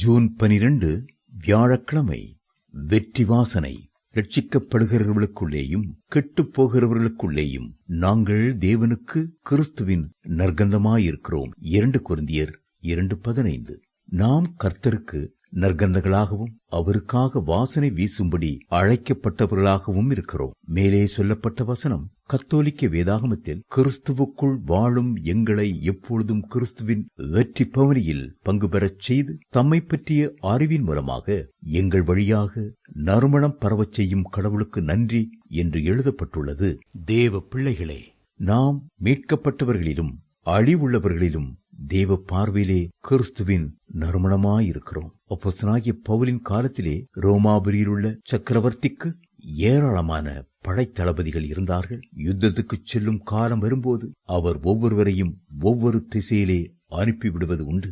June 12 வியாழக்கிழமை. வெற்றி வாசனை. ரட்சிக்கப்படுகிறவர்களுக்குள்ளேயும் கெட்டுப் போகிறவர்களுக்குள்ளேயும் நாங்கள் தேவனுக்கு கிறிஸ்துவின் நற்கந்தமாயிருக்கிறோம். 2 கொரிந்தியர் 2:15. நாம் கர்த்தருக்கு நற்கந்தங்களாகவும் அவருக்காக வாசனை வீசும்படி அழைக்கப்பட்டவர்களாகவும் இருக்கிறோம். மேலே சொல்லப்பட்ட வசனம் கத்தோலிக்க வேதாகமத்தில் கிறிஸ்துவுக்குள் வாழும் எங்களை எப்பொழுதும் கிறிஸ்துவின் வெற்றி பவனியில் பங்கு பெறச் செய்து தம்மை பற்றிய அறிவின் மூலமாக எங்கள் வழியாக நறுமணம் பரவச் செய்யும் கடவுளுக்கு நன்றி என்று எழுதப்பட்டுள்ளது. தேவ பிள்ளைகளே, நாம் மீட்கப்பட்டவர்களிலும் அழிவுள்ளவர்களிலும் தேவ பார்வையிலே கிறிஸ்துவின் நறுமணமாயிருக்கிறோம். அப்போஸ்தலனாகிய பவுலின் காலத்திலே ரோமாபுரியில் உள்ள சக்கரவர்த்திக்கு ஏராளமான படைத்தளபதிகள் இருந்தார்கள். யுத்தத்துக்கு செல்லும் காலம் வரும்போது அவர் ஒவ்வொருவரையும் ஒவ்வொரு திசையிலே அனுப்பிவிடுவது உண்டு.